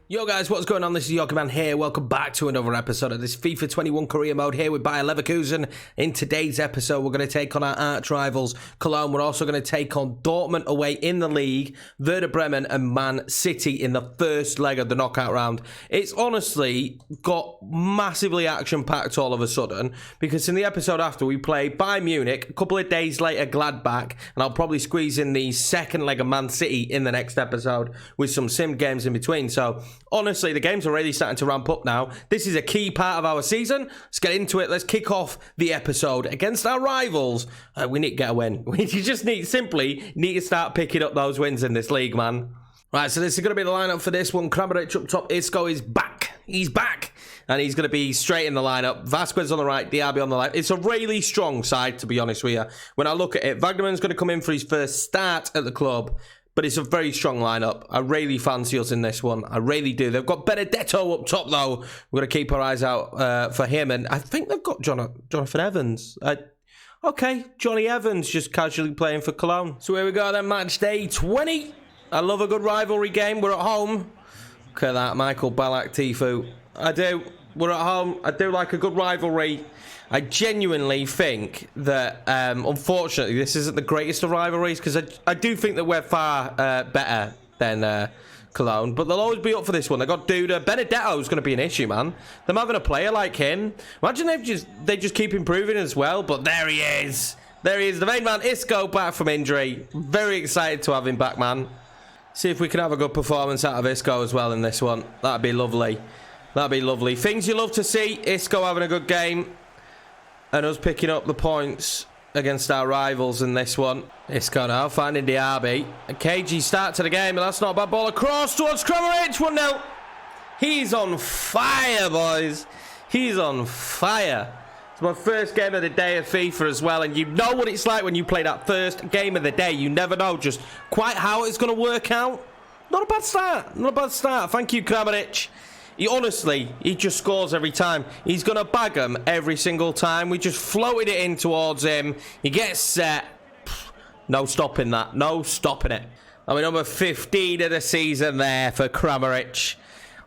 Yo guys, what's going on? This is Yogi Man here. Welcome back to another episode of this FIFA 21 career mode here with Bayer Leverkusen. In today's episode, we're going to take on our arch rivals, Cologne. We're also going to take on Dortmund away in the league, Werder Bremen and Man City in the first leg of the knockout round. It's honestly got massively action-packed all of a sudden, because in the episode after, we play Bayern Munich, a couple of days later Gladbach, and I'll probably squeeze in the second leg of Man City in the next episode with some sim games in between. So honestly, the game's already starting to ramp up now. This is a key part of our season. Let's get into it. Let's kick off the episode against our rivals. We need to get a win. We just simply need to start picking up those wins in this league, man. Right, so this is going to be the lineup for this one. Kramaric up top. Isco is back. He's back. And he's going to be straight in the lineup. Vasquez on the right, Diaby on the left. It's a really strong side, to be honest with you. When I look at it, Wagnerman's going to come in for his first start at the club. But it's a very strong lineup. I really fancy us in this one. I really do. They've got Benedetto up top, though. We're going to keep our eyes out for him. And I think they've got Jonathan Evans. Okay, Johnny Evans just casually playing for Cologne. So here we go then, match day 20. I love a good rivalry game. We're at home. Look at that, Michael Ballack, Tifu. I do. We're at home. I do like a good rivalry. I genuinely think that, unfortunately, this isn't the greatest of rivalries, because I do think that we're far better than Cologne, but they'll always be up for this one. They've got Duda. Benedetto's going to be an issue, man. Them having a player like him. Imagine they just keep improving as well, but there he is. There he is, the main man, Isco, back from injury. Very excited to have him back, man. See if we can have a good performance out of Isco as well in this one. That'd be lovely. That'd be lovely. Things you love to see. Isco having a good game. And us picking up the points against our rivals in this one. Isco now finding Diaby. A cagey start to the game, and that's not a bad ball across towards Kramaric. 1-0. He's on fire, boys. He's on fire. It's my first game of the day of FIFA as well, and you know what it's like when you play that first game of the day. You never know just quite how it's going to work out. Not a bad start. Not a bad start. Thank you, Kramaric. He just scores every time. He's going to bag them every single time. We just floated it in towards him. He gets set. No stopping that. No stopping it. I mean, number 15 of the season there for Kramaric.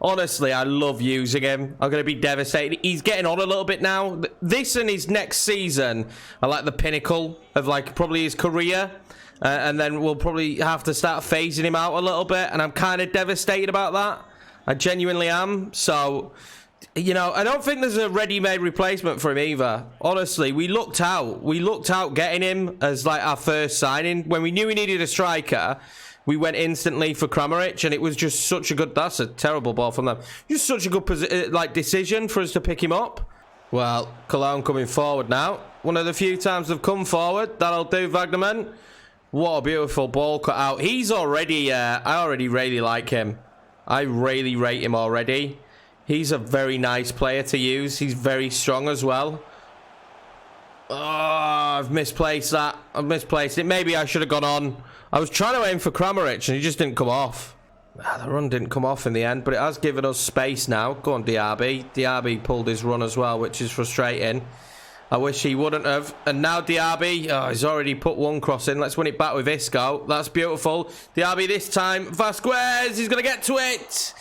Honestly, I love using him. I'm going to be devastated. He's getting on a little bit now. This and his next season are like the pinnacle of like probably his career. And then we'll probably have to start phasing him out a little bit. And I'm kind of devastated about that. I genuinely am. So, you know, I don't think there's a ready-made replacement for him either. Honestly, we looked out. We looked out getting him as like our first signing. When we knew we needed a striker, we went instantly for Kramaric, and it was just such a good... That's a terrible ball from them. Just such a good decision for us to pick him up. Well, Cologne coming forward now. One of the few times they've come forward. That'll do, Wagnerman. What a beautiful ball cut out. He's already... I already really like him. I really rate him already. He's a very nice player to use. He's very strong as well. Oh, I've misplaced that. I've misplaced it. Maybe I should have gone on. I was trying to aim for Kramaric and he just didn't come off. The run didn't come off in the end, but it has given us space now. Go on, Diaby. Diaby pulled his run as well, which is frustrating. I wish he wouldn't have. And now Diaby, he's already put one cross in. Let's win it back with Isco. That's beautiful. Diaby this time. Vasquez, he's going to get to it.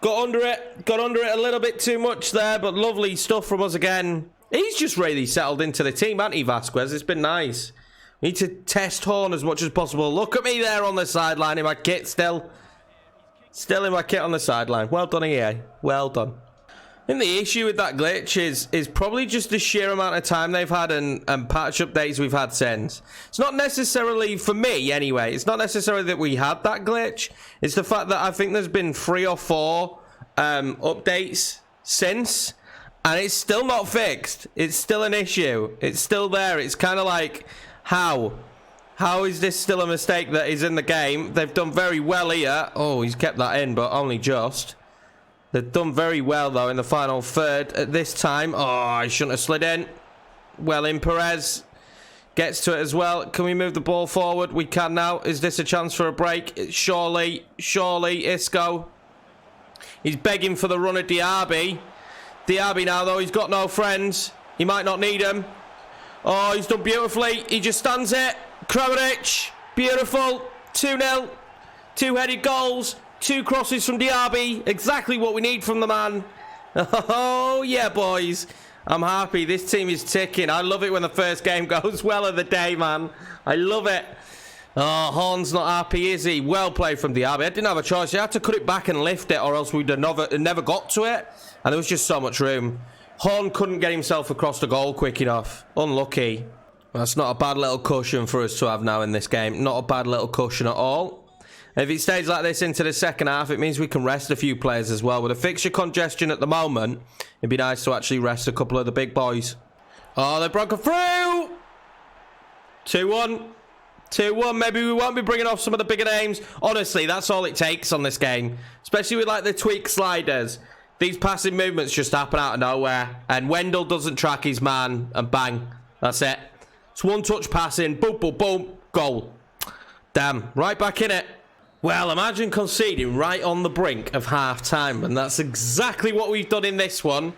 Got under it. Got under it a little bit too much there, but lovely stuff from us again. He's just really settled into the team, hasn't he, Vasquez? It's been nice. We need to test Horn as much as possible. Look at me there on the sideline in my kit still. Still in my kit on the sideline. Well done, EA. Well done. I think the issue with that glitch is probably just the sheer amount of time they've had and patch updates we've had since. It's not necessarily, for me anyway, it's not necessarily that we had that glitch. It's the fact that I think there's been 3 or 4 updates since, and it's still not fixed. It's still an issue. It's still there. It's kind of like, how? How is this still a mistake that is in the game? They've done very well here. Oh, he's kept that in, but only just. They've done very well, though, in the final third at this time. Oh, I shouldn't have slid in. Well in, Perez. Gets to it as well. Can we move the ball forward? We can now. Is this a chance for a break? Surely, Isco. He's begging for the run of Diaby. Diaby now, though, he's got no friends. He might not need them. Oh, he's done beautifully. He just stands it. Kramaric. Beautiful. 2-0. 2-headed goals. 2 crosses from Diaby. Exactly what we need from the man. Oh, yeah, boys. I'm happy. This team is ticking. I love it when the first game goes well of the day, man. I love it. Oh, Horn's not happy, is he? Well played from Diaby. I didn't have a choice. You had to cut it back and lift it, or else we'd have never got to it. And there was just so much room. Horn couldn't get himself across the goal quick enough. Unlucky. That's not a bad little cushion for us to have now in this game. Not a bad little cushion at all. If it stays like this into the second half, it means we can rest a few players as well. With a fixture congestion at the moment, it'd be nice to actually rest a couple of the big boys. Oh, they broke through! 2-1. 2-1. Maybe we won't be bringing off some of the bigger names. Honestly, that's all it takes on this game. Especially with like the tweak sliders. These passing movements just happen out of nowhere. And Wendell doesn't track his man. And bang. That's it. It's one-touch passing. Boom, boom, boom. Goal. Damn. Right back in it. Well, imagine conceding right on the brink of half-time. And that's exactly what we've done in this one.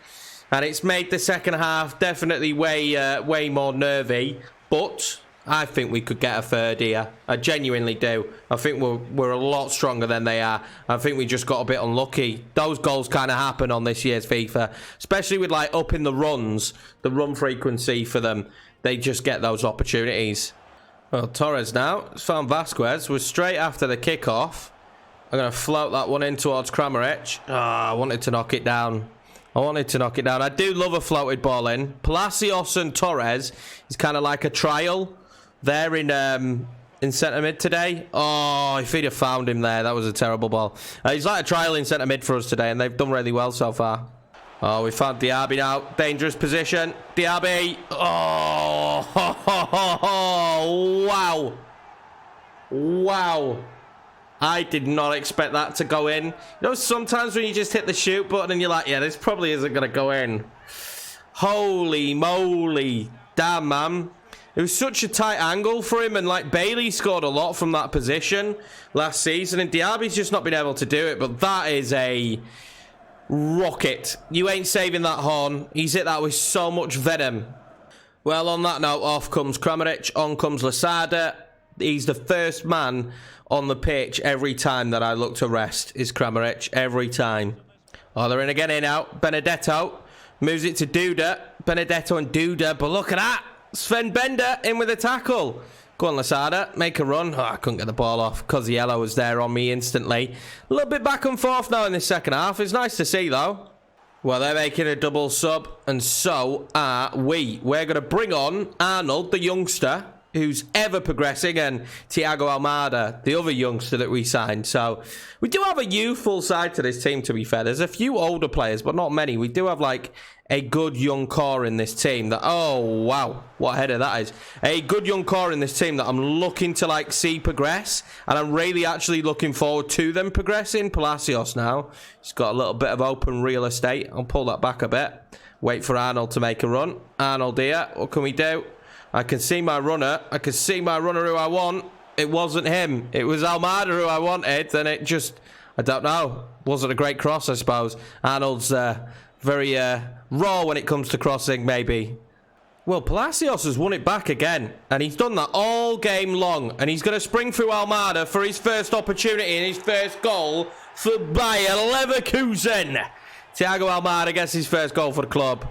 And it's made the second half definitely way more nervy. But I think we could get a third here. I genuinely do. I think we're a lot stronger than they are. I think we just got a bit unlucky. Those goals kind of happen on this year's FIFA. Especially with like upping the runs. The run frequency for them. They just get those opportunities. Well, Torres now. It's found Vasquez. We're straight after the kickoff. I'm going to float that one in towards Kramaric. I wanted to knock it down. I do love a floated ball in. Palacios and Torres is kind of like a trial there in centre mid today. Oh, if he'd have found him there, that was a terrible ball. He's like a trial in centre mid for us today, and they've done really well so far. Oh, we found Diaby now. Dangerous position. Diaby. Oh, wow. Wow. I did not expect that to go in. You know, sometimes when you just hit the shoot button and you're like, yeah, this probably isn't going to go in. Holy moly. Damn, man. It was such a tight angle for him, and like Bailey scored a lot from that position last season, and Diaby's just not been able to do it, but that is a rocket. You ain't saving that Horn. He's hit that with so much venom. Well, on that note, off comes Kramaric, on comes Lasada. He's the first man on the pitch every time that I look to rest, is Kramaric, every time. Oh, they're in again here now. Benedetto moves it to Duda. Benedetto and Duda, but look at that. Sven Bender in with a tackle. Go on, Lasada. Make a run. Oh, I couldn't get the ball off. Cosiello was there on me instantly. A little bit back and forth now in this second half. It's nice to see, though. Well, they're making a double sub, and so are we. We're going to bring on Arnold, the youngster, who's ever progressing, and Thiago Almada, the other youngster that we signed. So we do have a youthful side to this team, to be fair. There's a few older players, but not many. We do have, like, a good young core in this team that, oh, wow, what header that is. A good young core in this team that I'm looking to, like, see progress, and I'm really actually looking forward to them progressing. Palacios now. He's got a little bit of open real estate. I'll pull that back a bit. Wait for Arnold to make a run. Arnold here. What can we do? I can see my runner. I can see my runner who I want. It wasn't him. It was Almada who I wanted, and it just, I don't know. Wasn't a great cross, I suppose. Arnold's very raw when it comes to crossing, maybe. Well, Palacios has won it back again, and he's done that all game long, and he's going to spring through Almada for his first opportunity and his first goal for Bayer Leverkusen. Thiago Almada gets his first goal for the club.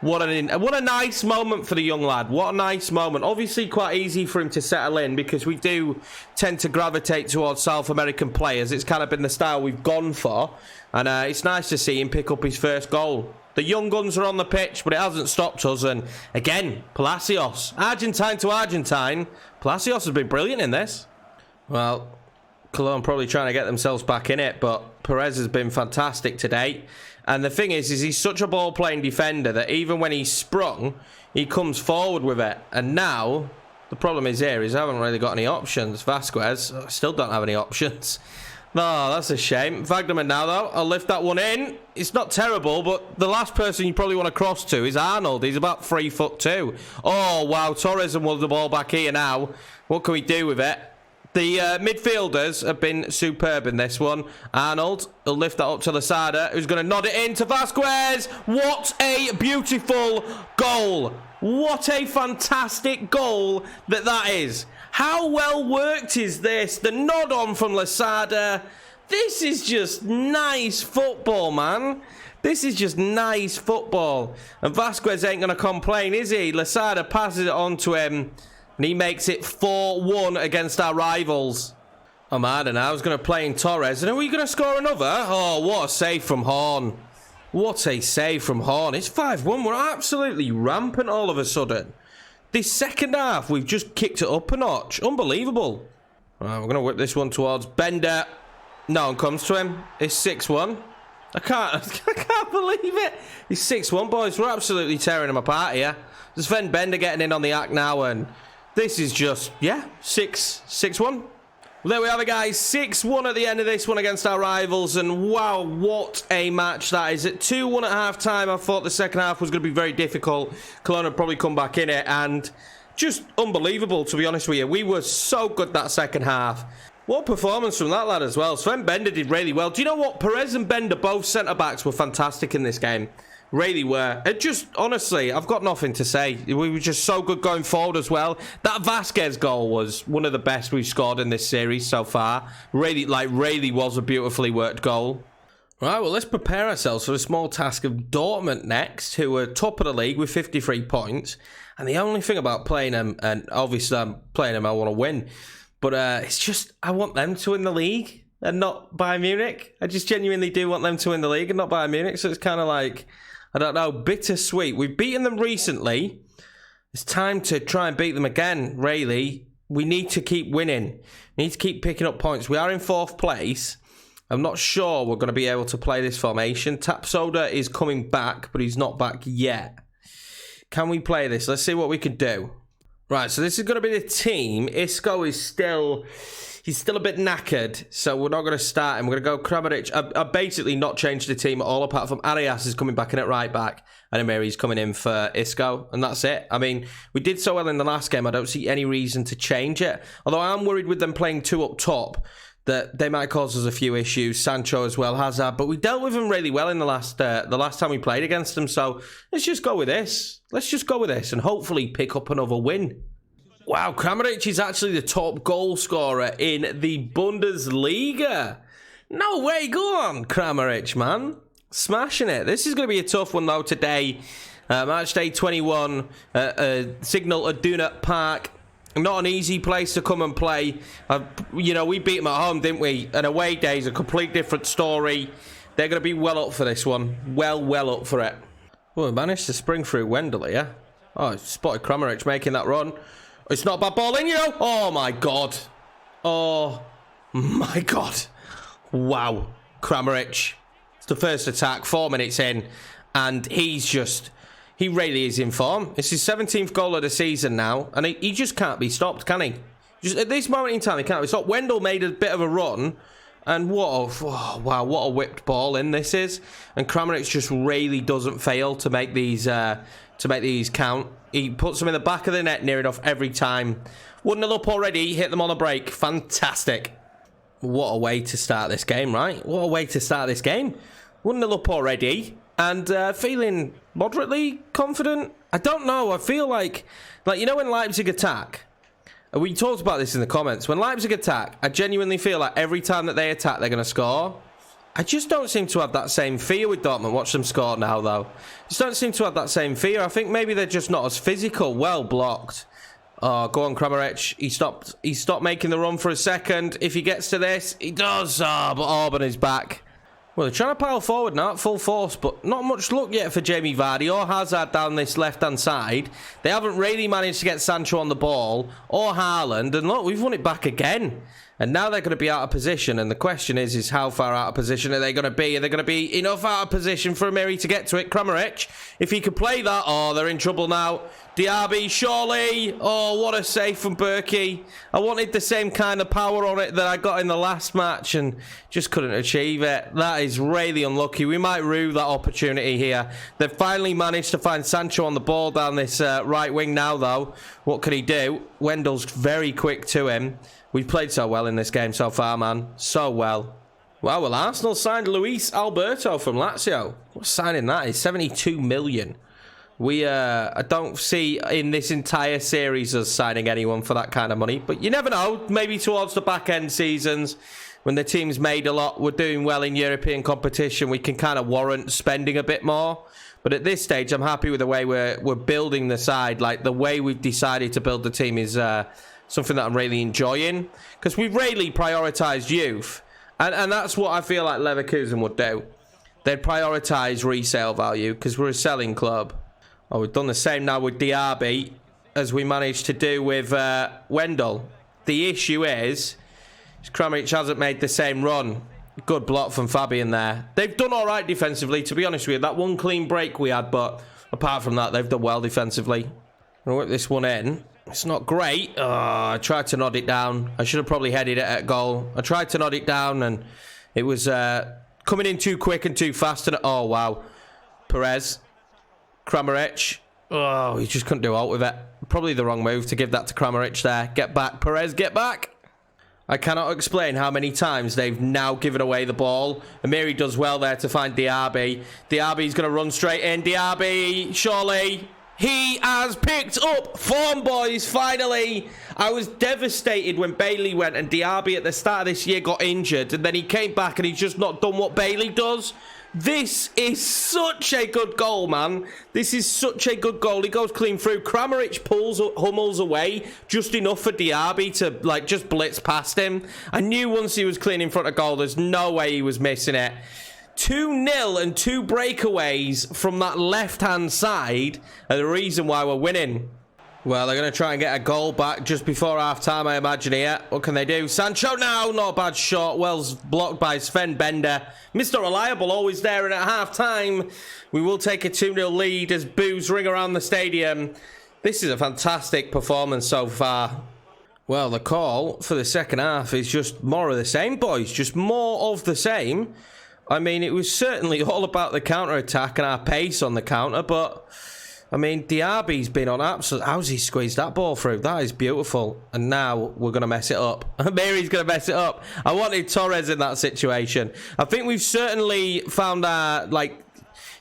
What a nice moment for the young lad. What a nice moment. Obviously quite easy for him to settle in, because we do tend to gravitate towards South American players. It's kind of been the style we've gone for. And it's nice to see him pick up his first goal. The young guns are on the pitch, but it hasn't stopped us. And again, Palacios. Argentine to Argentine. Palacios has been brilliant in this. Well, Cologne probably trying to get themselves back in it, but Perez has been fantastic today. And the thing is he's such a ball-playing defender that even when he's sprung, he comes forward with it. And now, the problem is here is I haven't really got any options. Vasquez, I still don't have any options. No, that's a shame. Wagnerman now, though. I'll lift that one in. It's not terrible, but the last person you probably want to cross to is Arnold. He's about 3'2". Oh, wow. Torres and won the ball back here now. What can we do with it? The midfielders have been superb in this one. Arnold will lift that up to Lasada, who's going to nod it in to Vasquez. What a beautiful goal. What a fantastic goal that is. How well worked is this? The nod on from Lasada. This is just nice football, man. This is just nice football. And Vasquez ain't going to complain, is he? Lasada passes it on to him, and he makes it 4-1 against our rivals. Amada now is going to play in Torres. And are we going to score another? Oh, what a save from Horn. What a save from Horn. It's 5-1. We're absolutely rampant all of a sudden. This second half, we've just kicked it up a notch. Unbelievable. Right, we're going to whip this one towards Bender. No one comes to him. It's 6-1. I can't believe it. He's 6-1, boys. We're absolutely tearing him apart here. There's Sven Bender getting in on the act now, and this is just, yeah, 6-1. Well, there we have it, guys. 6-1 at the end of this one against our rivals, and wow, what a match that is. At 2-1 at half-time, I thought the second half was going to be very difficult. Cologne would probably come back in it, and just unbelievable, to be honest with you. We were so good that second half. What performance from that lad as well. Sven Bender did really well. Do you know what? Perez and Bender, both centre-backs, were fantastic in this game. Really were. It just, honestly, I've got nothing to say. We were just so good going forward as well. That Vasquez goal was one of the best we've scored in this series so far. Really was a beautifully worked goal. Right, well, let's prepare ourselves for the small task of Dortmund next, who are top of the league with 53 points. And the only thing about playing them, and obviously I'm playing them, I want to win. But it's just, I want them to win the league and not Bayern Munich. I just genuinely do want them to win the league and not Bayern Munich. So it's kind of like, I don't know, bittersweet. We've beaten them recently. It's time to try and beat them again, really. We need to keep winning. We need to keep picking up points. We are in 4th place. I'm not sure we're going to be able to play this formation. Tapsoda is coming back, but he's not back yet. Can we play this? Let's see what we can do. Right, so this is going to be the team. Isco is still... He's still a bit knackered, so we're not going to start him. We're going to go Kramaric. I've basically not changed the team at all, apart from Arias is coming back in at right back, and Amiri's coming in for Isco, and that's it. I mean, we did so well in the last game. I don't see any reason to change it. Although I'm worried with them playing 2 up top, that they might cause us a few issues. Sancho as well, Hazard, but we dealt with them really well in the last time we played against them, so let's just go with this. Let's just go with this and hopefully pick up another win. Wow, Kramaric is actually the top goal scorer in the Bundesliga. No way, go on, Kramaric, man. Smashing it. This is going to be a tough one, though, today. Match day 21, Signal Iduna Park. Not an easy place to come and play. You know, we beat them at home, didn't we? An away day is a complete different story. They're going to be well up for this one. Well up for it. Well, we managed to spring through Wendell, yeah? Oh, spotted Kramaric making that run. It's not a bad ball in, you know. Oh, my God. Oh, my God. Wow. Kramaric. It's the first attack, 4 minutes in. And he's just... He really is in form. It's his 17th goal of the season now. And he just can't be stopped, can he? Just at this moment in time, he can't be stopped. Wendell made a bit of a run. And what a whipped ball in this is. And Kramaric just really doesn't fail to make these count. He puts them in the back of the net near enough every time. 1-0 up already. Hit them on a break. Fantastic. What a way to start this game, right? What a way to start this game. 1-0 up already. And feeling moderately confident. I don't know. I feel like you know when Leipzig attack? We talked about this in the comments. When Leipzig attack, I genuinely feel like every time that they attack, they're going to score. I just don't seem to have that same fear with Dortmund. Watch them score now, though. Just don't seem to have that same fear. I think maybe they're just not as physical. Well blocked. Oh, go on, Kramaric. He stopped making the run for a second. If he gets to this, he does. Oh, but Orban is back. Well, they're trying to pile forward now at full force, but not much luck yet for Jamie Vardy or Hazard down this left-hand side. They haven't really managed to get Sancho on the ball or Haaland, and look, we've won it back again. And now they're going to be out of position, and the question is how far out of position are they going to be? Are they going to be enough out of position for Amiri to get to it? Kramaric, if he could play that, oh, they're in trouble now. Diaby, surely. Oh, what a save from Berkey. I wanted the same kind of power on it that I got in the last match and just couldn't achieve it. That is really unlucky. We might rue that opportunity here. They've finally managed to find Sancho on the ball down this right wing now, though. What can he do? Wendell's very quick to him. We've played so well in this game so far, man. So well. Well, Arsenal signed Luis Alberto from Lazio. What signing that is? 72 million. I don't see in this entire series us signing anyone for that kind of money. But you never know. Maybe towards the back end seasons, when the team's made a lot, we're doing well in European competition, we can kind of warrant spending a bit more. But at this stage, I'm happy with the way we're building the side. Like, the way we've decided to build the team is something that I'm really enjoying. Because we've really prioritised youth. And that's what I feel like Leverkusen would do. They'd prioritise resale value because we're a selling club. Oh, we've done the same now with Diaby as we managed to do with Wendell. The issue is Kramaric hasn't made the same run. Good block from Fabian there. They've done all right defensively, to be honest with you. That one clean break we had, but apart from that, they've done well defensively. I'll whip this one in. It's not great. Oh, I tried to nod it down. I should have probably headed it at goal. I tried to nod it down, and it was coming in too quick and too fast. And oh, wow. Perez. Kramaric. Oh, he just couldn't do out with it. Probably the wrong move to give that to Kramaric there. Get back, Perez, get back. I cannot explain how many times they've now given away the ball. Amiri does well there to find Diaby. Diaby's going to run straight in. Diaby, surely. He has picked up form, boys, finally. I was devastated when Bailey went and Diaby at the start of this year got injured. And then he came back and he's just not done what Bailey does. This is such a good goal, man. This is such a good goal. He goes clean through. Kramaric pulls Hummels away just enough for Diaby to, like, just blitz past him. I knew once he was clean in front of goal, there's no way he was missing it. 2-0 and 2 breakaways from that left-hand side are the reason why we're winning. Well, they're going to try and get a goal back just before half-time, I imagine here. What can they do? Sancho now, not a bad shot. Well's blocked by Sven Bender. Mr. Reliable always there, and at half-time, we will take a 2-0 lead as boos ring around the stadium. This is a fantastic performance so far. Well, the call for the second half is just more of the same, boys. Just more of the same. I mean, it was certainly all about the counter-attack and our pace on the counter, but I mean, Diaby's been on absolute... How's he squeezed that ball through? That is beautiful. And now we're going to mess it up. Mary's going to mess it up. I wanted Torres in that situation. I think we've certainly found our, like,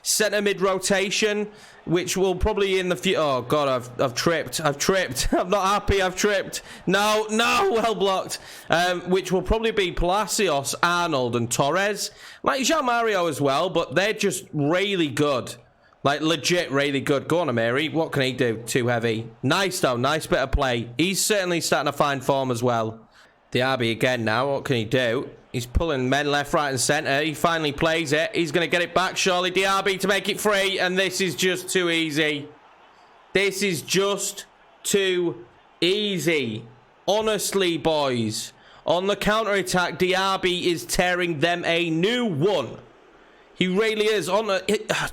centre mid rotation, which will probably in the future... Oh, God, I've tripped. I'm not happy. I've tripped. No, well blocked. Which will probably be Palacios, Arnold and Torres. Like Jean Mario as well, but they're just really good. Like, legit really good. Go on, Amiri. What can he do? Too heavy. Nice, though. Nice bit of play. He's certainly starting to find form as well. Diaby again now. What can he do? He's pulling men left, right, and centre. He finally plays it. He's going to get it back, surely. Diaby to make it free. And this is just too easy. This is just too easy. Honestly, boys. On the counter-attack, Diaby is tearing them a new one. He really is.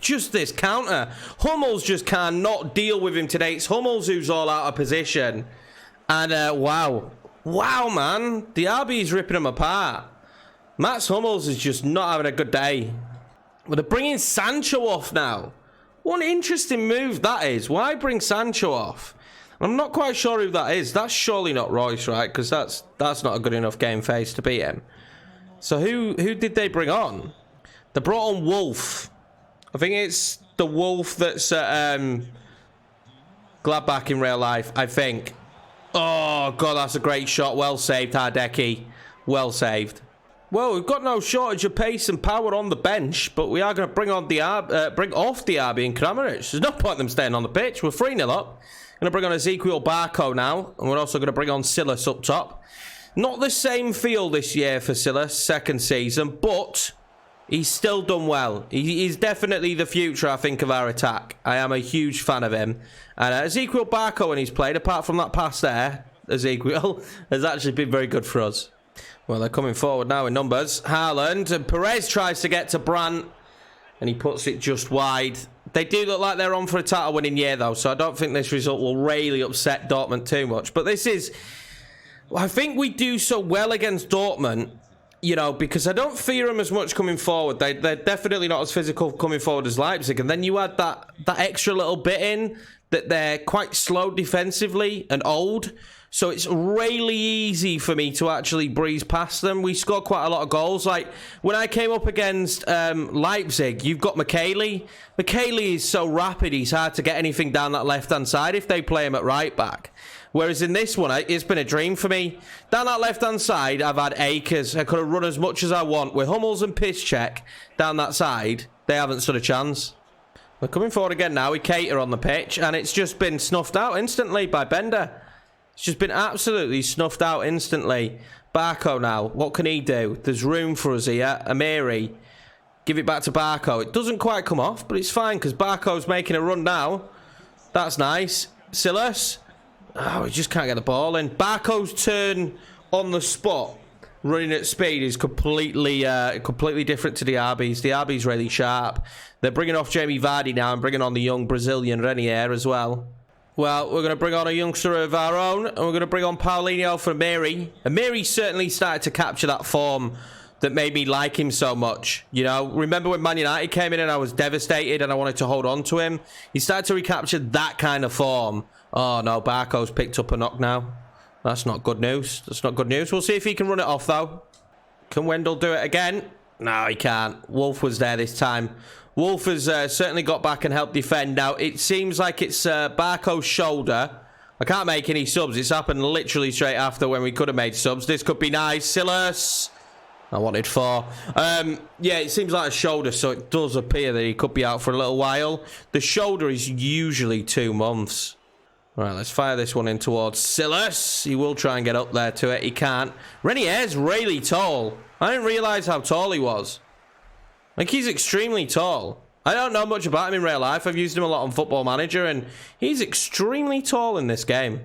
Just this counter. Hummels just cannot deal with him today. It's Hummels who's all out of position. And, wow. Wow, man. Diaby's ripping him apart. Mats Hummels is just not having a good day. Well, they're bringing Sancho off now. What an interesting move that is. Why bring Sancho off? I'm not quite sure who that is. That's surely not Royce, right? Because that's not a good enough game face to beat him. So who did they bring on? They brought on Wolf. I think it's the Wolf that's at Gladbach in real life, I think. Oh, God, that's a great shot. Well saved, Hardecki. Well saved. Well, we've got no shortage of pace and power on the bench, but we are going to bring off Diaby and Kramaric. There's no point in them staying on the pitch. We're 3-0 up. Going to bring on Ezequiel Barco now, and we're also going to bring on Silas up top. Not the same feel this year for Silas, second season, but he's still done well. He's definitely the future, I think, of our attack. I am a huge fan of him. And Ezequiel Barco, when he's played, apart from that pass there, Ezequiel, has actually been very good for us. Well, they're coming forward now in numbers. Haaland, and Perez tries to get to Brandt, and he puts it just wide. They do look like they're on for a title winning year, though, so I don't think this result will really upset Dortmund too much. But this is... I think we do so well against Dortmund, you know, because I don't fear them as much coming forward. They're definitely not as physical coming forward as Leipzig. And then you add that extra little bit in that they're quite slow defensively and old. So it's really easy for me to actually breeze past them. We scored quite a lot of goals. Like, when I came up against Leipzig, you've got Michele. Michele is so rapid, he's hard to get anything down that left-hand side if they play him at right back. Whereas in this one, it's been a dream for me. Down that left-hand side, I've had acres. I could have run as much as I want. With Hummels and Piszczek down that side, they haven't stood a chance. We're coming forward again now with Cater on the pitch, and it's just been snuffed out instantly by Bender. It's just been absolutely snuffed out instantly. Barco now, what can he do? There's room for us here. Amiri, give it back to Barco. It doesn't quite come off, but it's fine because Barco's making a run now. That's nice. Silas. Oh, we just can't get the ball in. Barco's turn on the spot, running at speed, is completely different to Diaby's. Diaby's really sharp. They're bringing off Jamie Vardy now and bringing on the young Brazilian Renier as well. Well, we're going to bring on a youngster of our own, and we're going to bring on Paulinho for Amiri. Amiri certainly started to capture that form that made me like him so much. You know, remember when Man United came in and I was devastated and I wanted to hold on to him? He started to recapture that kind of form. Oh, no, Barco's picked up a knock now. That's not good news. That's not good news. We'll see if he can run it off, though. Can Wendell do it again? No, he can't. Wolf was there this time. Wolf has certainly got back and helped defend. Now, it seems like it's Barco's shoulder. I can't make any subs. It's happened literally straight after when we could have made subs. This could be nice. Silas. I wanted 4. Yeah, it seems like a shoulder, so it does appear that he could be out for a little while. The shoulder is usually 2 months. Right, let's fire this one in towards Silas. He will try and get up there to it. He can't. Renier's really tall. I didn't realise how tall he was. Like, he's extremely tall. I don't know much about him in real life. I've used him a lot on Football Manager, and he's extremely tall in this game.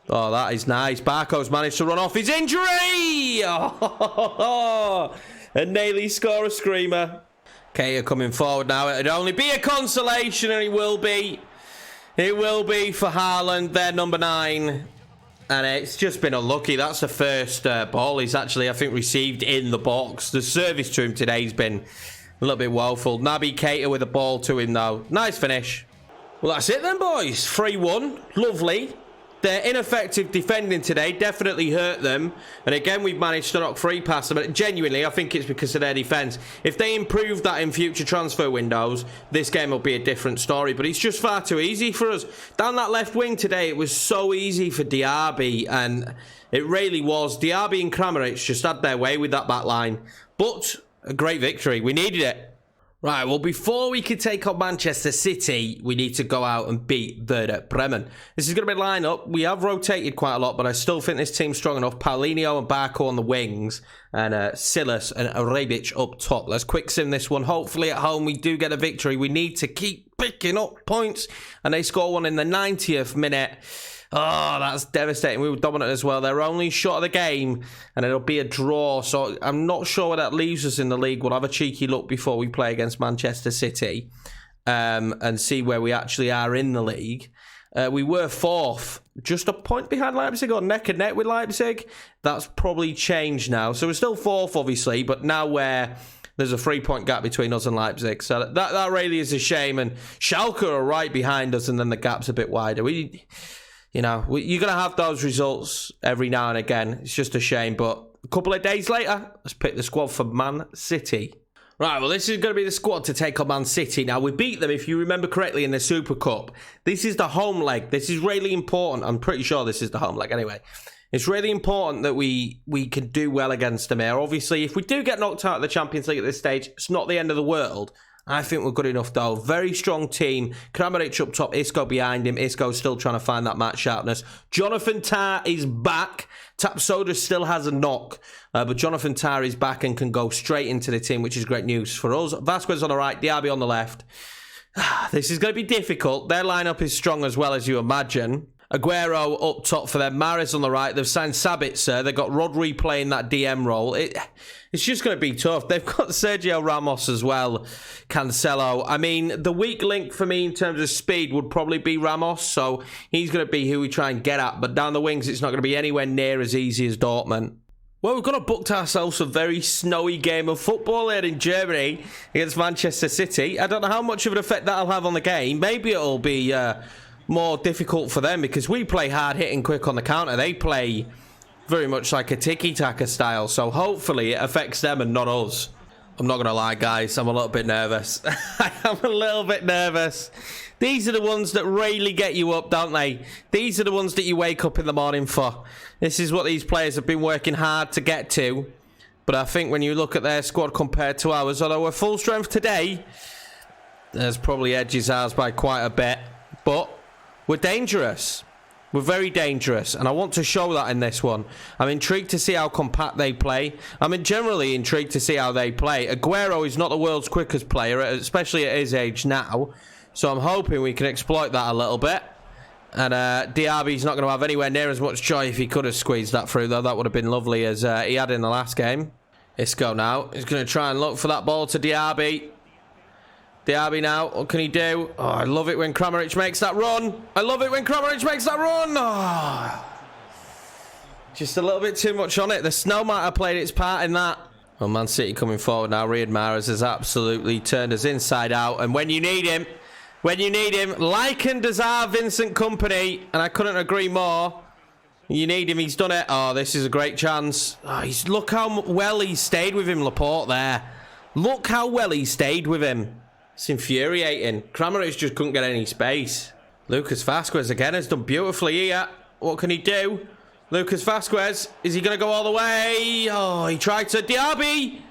Oh, that is nice. Barco's managed to run off his injury! Oh, and nearly score a screamer. Cater coming forward now. It'd only be a consolation, and it will be. It will be for Haaland, their number 9. And it's just been unlucky. That's the first ball he's actually, I think, received in the box. The service to him today has been a little bit woeful. Naby Keita with the ball to him, though. Nice finish. Well, that's it then, boys. 3-1. Lovely. Their ineffective defending today definitely hurt them. And again, we've managed to knock 3 past them. But genuinely, I think it's because of their defence. If they improve that in future transfer windows, this game will be a different story. But it's just far too easy for us. Down that left wing today, it was so easy for Diaby. And it really was. Diaby and Kramaric just had their way with that back line. But a great victory. We needed it. Right, well, before we can take on Manchester City, we need to go out and beat Werder Bremen. This is going to be a lineup. We have rotated quite a lot, but I still think this team's strong enough. Paulinho and Barco on the wings, and Silas and Rebic up top. Let's quick sim this one. Hopefully at home we do get a victory. We need to keep picking up points, and they score one in the 90th minute. Oh, that's devastating. We were dominant as well. They're only shot of the game, and it'll be a draw. So I'm not sure where that leaves us in the league. We'll have a cheeky look before we play against Manchester City and see where we actually are in the league. We were 4th, just a point behind Leipzig, or neck and neck with Leipzig. That's probably changed now. So we're still 4th, obviously, but now there's a 3-point gap between us and Leipzig. So that really is a shame. And Schalke are right behind us, and then the gap's a bit wider. You know, you're going to have those results every now and again. It's just a shame. But a couple of days later, let's pick the squad for Man City. Right, well, this is going to be the squad to take on Man City. Now, we beat them, if you remember correctly, in the Super Cup. This is the home leg. This is really important. I'm pretty sure this is the home leg anyway. It's really important that we can do well against them here. Obviously, if we do get knocked out of the Champions League at this stage, it's not the end of the world. I think we're good enough, though. Very strong team. Kramaric up top, Isco behind him. Isco's still trying to find that match sharpness. Jonathan Tah is back. Tapsoda still has a knock, but Jonathan Tah is back and can go straight into the team, which is great news for us. Vasquez on the right, Diaby on the left. This is going to be difficult. Their lineup is strong as well, as you imagine. Aguero up top for them. Mahrez on the right. They've signed Sabitzer. They've got Rodri playing that DM role. It's just going to be tough. They've got Sergio Ramos as well. Cancelo. I mean, the weak link for me in terms of speed would probably be Ramos. So he's going to be who we try and get at. But down the wings, it's not going to be anywhere near as easy as Dortmund. Well, we've got to booked ourselves a very snowy game of football here in Germany against Manchester City. I don't know how much of an effect that'll have on the game. Maybe it'll be more difficult for them because we play hard hitting quick on the counter. They play very much like a tiki-taka style, so hopefully it affects them and not us. I'm not going to lie, guys. I'm a little bit nervous. I'm a little bit nervous. These are the ones that really get you up, don't they? These are the ones that you wake up in the morning for. This is what these players have been working hard to get to. But I think when you look at their squad compared to ours, although we're full strength today, there's probably edges ours by quite a bit. But we're dangerous. We're very dangerous, and I want to show that in this one. I'm intrigued to see how compact they play. I'm generally intrigued to see how they play. Aguero is not the world's quickest player, especially at his age now. So I'm hoping we can exploit that a little bit. And Diaby's not going to have anywhere near as much joy if he could have squeezed that through, though. That would have been lovely as he had in the last game. Isco now. He's going to try and look for that ball to Diaby. Diaby now, what can he do? Oh, I love it when Kramaric makes that run. I love it when Kramaric makes that run. Oh, just a little bit too much on it. The snow might have played its part in that. Well, Man City coming forward now. Riyad Mahrez has absolutely turned us inside out. And when you need him, like and does our Vincent Kompany, and I couldn't agree more. You need him, he's done it. Oh, this is a great chance. Oh, look how well he stayed with him, Laporte, there. Look how well he stayed with him. It's infuriating. Kramaric just couldn't get any space. Lucas Vazquez again has done beautifully here. What can he do? Lucas Vazquez, is he going to go all the way? Oh, he tried to. Diaby!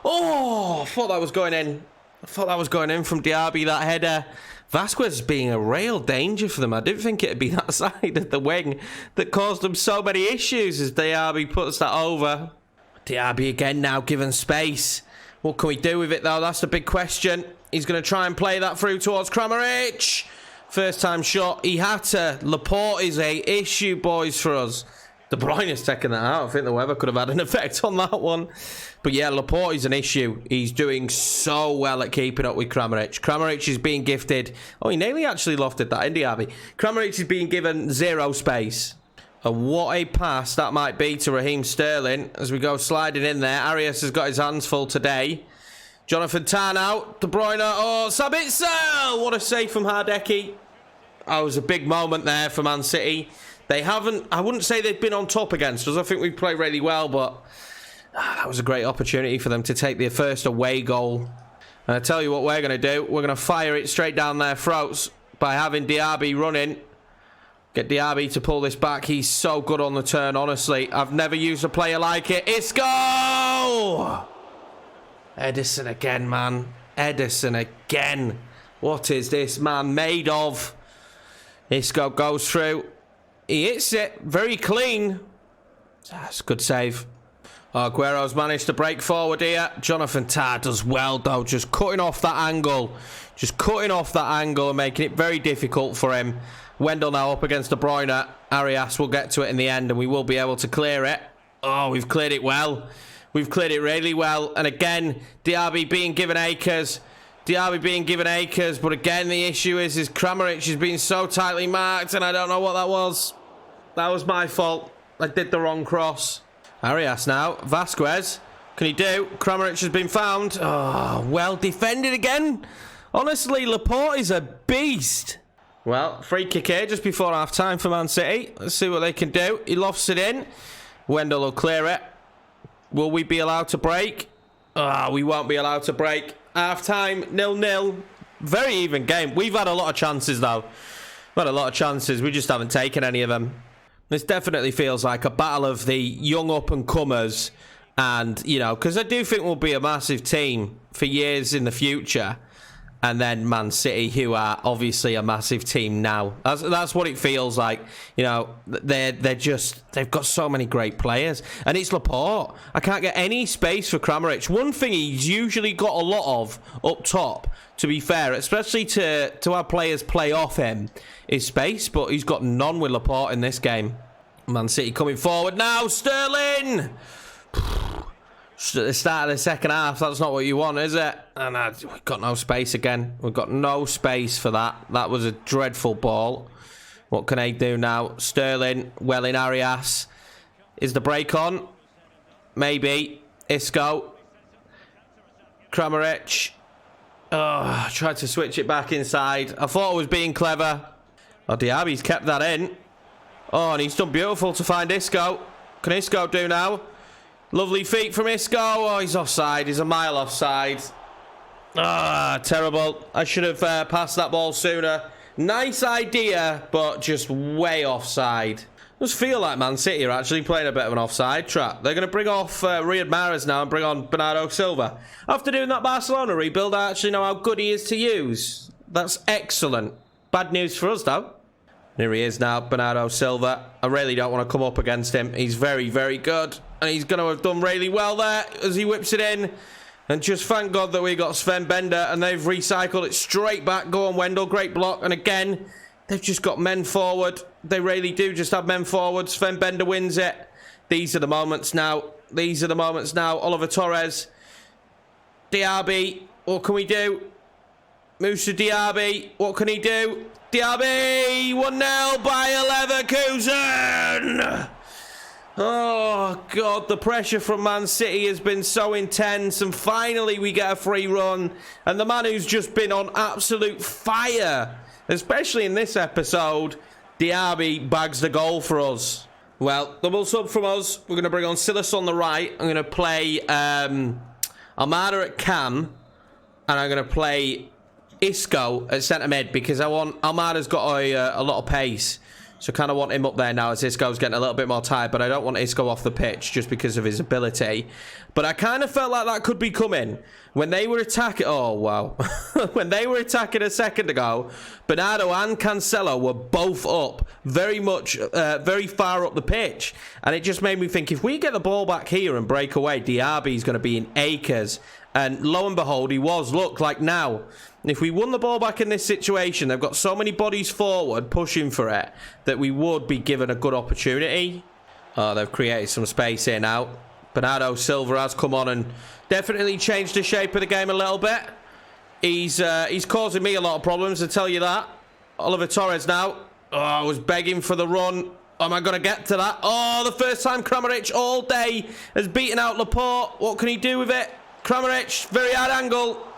Oh, I thought that was going in. I thought that was going in from Diaby, that header. Vazquez being a real danger for them. I didn't think it'd be that side of the wing that caused them so many issues as Diaby puts that over. Diaby again now given space. What can we do with it, though? That's the big question. He's going to try and play that through towards Kramaric. First time shot. He had to. Laporte is a issue, boys, for us. De Bruyne is taking that out. I think the weather could have had an effect on that one. But yeah, Laporte is an issue. He's doing so well at keeping up with Kramaric. Kramaric is being gifted. Oh, he nearly actually lofted that in Diaby. Kramaric is being given zero space. And what a pass that might be to Raheem Sterling as we go sliding in there. Arias has got his hands full today. Jonathan Tah out. De Bruyne. Oh, Sabitzer! What a save from Hardecki. That was a big moment there for Man City. They haven't, I wouldn't say they've been on top against us. I think we've played really well, but that was a great opportunity for them to take their first away goal. And I tell you what we're going to do. We're going to fire it straight down their throats by having Diaby running. Get Diaby to pull this back. He's so good on the turn, honestly. I've never used a player like it. Isco! Ederson again, man. Ederson again. What is this man made of? Isco goes through. He hits it. Very clean. That's a good save. Oh, Aguero's managed to break forward here. Jonathan Tah does well, though. Just cutting off that angle. Just cutting off that angle and making it very difficult for him. Wendell now up against De Bruyne. Arias will get to it in the end and we will be able to clear it. Oh, we've cleared it well. We've cleared it really well. And again, Diaby being given acres. Diaby being given acres. But again, the issue is Kramaric is being so tightly marked and I don't know what that was. That was my fault. I did the wrong cross. Arias now. Vazquez. Can he do? Kramaric has been found. Oh, well defended again. Honestly, Laporte is a beast. Well, free kick here just before half-time for Man City. Let's see what they can do. He lofts it in. Wendell will clear it. Will we be allowed to break? We won't be allowed to break. Half-time, 0-0. Very even game. We've had a lot of chances, though. We've had a lot of chances. We just haven't taken any of them. This definitely feels like a battle of the young up-and-comers. And, you know, because I do think we'll be a massive team for years in the future. And then Man City, who are obviously a massive team now. That's what it feels like. You know, they've got so many great players. And it's Laporte. I can't get any space for Kramaric. One thing he's usually got a lot of up top, to be fair, especially to have players play off him, is space. But he's got none with Laporte in this game. Man City coming forward now. Sterling! At the start of the second half, that's not what you want, is it? And we've got no space again. We've got no space for that. That was a dreadful ball. What can they do now? Sterling, well in Arias. Is the break on? Maybe. Isco. Kramaric. Oh, tried to switch it back inside. I thought I was being clever. Oh, Diaby's kept that in. Oh, and he's done beautiful to find Isco. Can Isco do now? Lovely feet from Isco. Oh, he's offside. He's a mile offside. Ah, terrible. I should have passed that ball sooner. Nice idea, but just way offside. Does feel like Man City are actually playing a bit of an offside trap. They're going to bring off Riyad Mahrez now and bring on Bernardo Silva. After doing that Barcelona rebuild, I actually know how good he is to use. That's excellent. Bad news for us, though. Here he is now, Bernardo Silva. I really don't want to come up against him. He's very, very good. And he's going to have done really well there as he whips it in. And just thank God that we got Sven Bender and they've recycled it straight back. Go on, Wendell. Great block. And again, they've just got men forward. They really do just have men forward. Sven Bender wins it. These are the moments now. These are the moments now. Oliver Torres. Diaby. What can we do? Moussa Diaby. What can he do? Diaby. 1-0. Bayer Leverkusen. Oh, God, the pressure from Man City has been so intense, and finally we get a free run, and the man who's just been on absolute fire, especially in this episode, Diaby bags the goal for us. Well, double sub from us. We're going to bring on Silas on the right. I'm going to play Almada at cam, and I'm going to play Isco at centre mid, because I want Almada's got a lot of pace. So kind of want him up there now as Isco's getting a little bit more tired, but I don't want Isco off the pitch just because of his ability. But I kind of felt like that could be coming. When they were attacking... Oh, wow. When they were attacking a second ago, Bernardo and Cancelo were both up very far up the pitch. And it just made me think, if we get the ball back here and break away, Diaby's going to be in acres. And lo and behold, he was. Look, like now... If we won the ball back in this situation, they've got so many bodies forward pushing for it that we would be given a good opportunity. Oh, they've created some space here now. Bernardo Silva has come on and definitely changed the shape of the game a little bit. He's causing me a lot of problems, I tell you that. Oliver Torres now. Oh, I was begging for the run. Am I going to get to that? Oh, the first time Kramaric all day has beaten out Laporte. What can he do with it? Kramaric, very hard angle.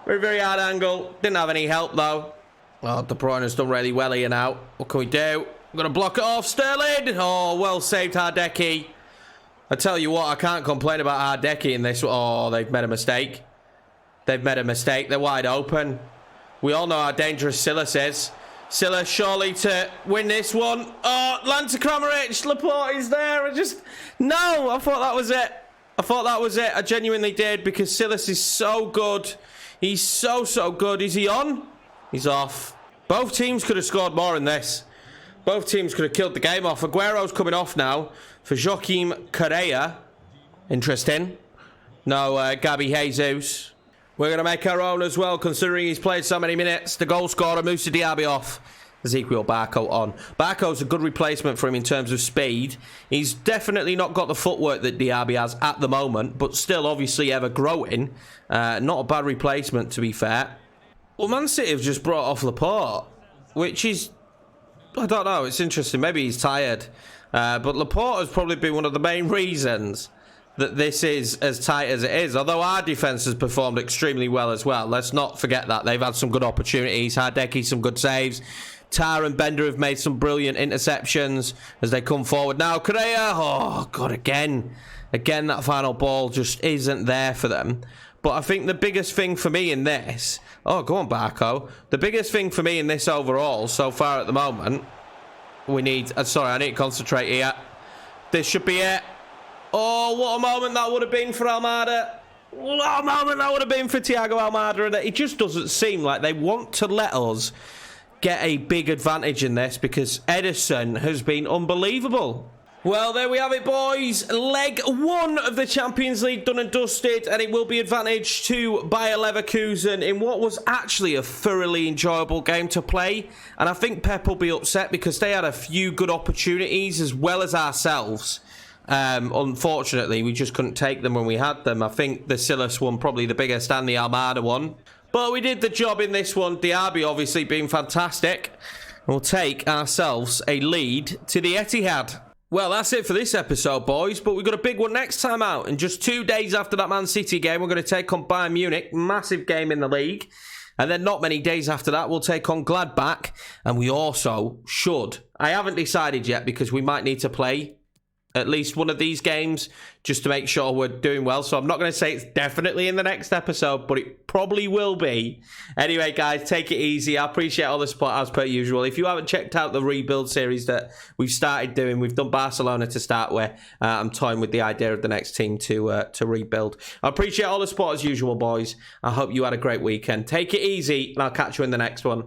Very, very hard angle. Didn't have any help, though. Oh, De Bruyne has done really well here now. What can we do? I'm going to block it off. Sterling. Oh, well saved, Hardecki. I tell you what, I can't complain about Hardecki in this. Oh, they've made a mistake. They've made a mistake. They're wide open. We all know how dangerous Silas is. Silas surely to win this one. Oh, land to Kramaric. Laporte is there. No, I thought that was it. I thought that was it. I genuinely did, because Silas is so good. He's so good. Is he on? He's off. Both teams could have scored more in this. Both teams could have killed the game off. Aguero's coming off now for Joaquim Correa. Interesting. No, Gabby Jesus. We're going to make our own as well, considering he's played so many minutes. The goal scorer, Moussa Diaby off. Ezequiel Barco on. Barco's a good replacement for him in terms of speed. He's definitely not got the footwork that Diaby has at the moment, but still obviously ever growing. Not a bad replacement, to be fair. Well, Man City have just brought off Laporte, which is... I don't know, it's interesting. Maybe he's tired. But Laporte has probably been one of the main reasons that this is as tight as it is. Although our defence has performed extremely well as well. Let's not forget that. They've had some good opportunities. Hardecki, some good saves. Tar and Bender have made some brilliant interceptions as they come forward. Now, Correa, oh, God, again, that final ball just isn't there for them. But I think the biggest thing for me in this... Oh, go on, Barco. The biggest thing for me in this overall, so far at the moment, we need... sorry, I need to concentrate here. This should be it. Oh, what a moment that would have been for Almada. What a moment that would have been for Thiago Almada. And it just doesn't seem like they want to let us get a big advantage in this, because Ederson has been unbelievable. Well, there we have it, boys. Leg 1 of the Champions League done and dusted, and it will be advantage to Bayer Leverkusen in what was actually a thoroughly enjoyable game to play. And I think Pep will be upset because they had a few good opportunities as well as ourselves. Unfortunately, we just couldn't take them when we had them. I think the Silas one probably the biggest, and the Almada one. But we did the job in this one. Diaby obviously being fantastic. We'll take ourselves a lead to the Etihad. Well, that's it for this episode, boys. But we've got a big one next time out. And just 2 days after that Man City game, we're going to take on Bayern Munich. Massive game in the league. And then not many days after that, we'll take on Gladbach. And we also should. I haven't decided yet because we might need to play at least one of these games just to make sure we're doing well. So I'm not going to say it's definitely in the next episode, but it probably will be. Anyway, guys, take it easy. I appreciate all the support as per usual. If you haven't checked out the rebuild series that we've started doing, we've done Barcelona to start with. I'm toying with the idea of the next team to rebuild. I appreciate all the support as usual, boys. I hope you had a great weekend. Take it easy, and I'll catch you in the next one.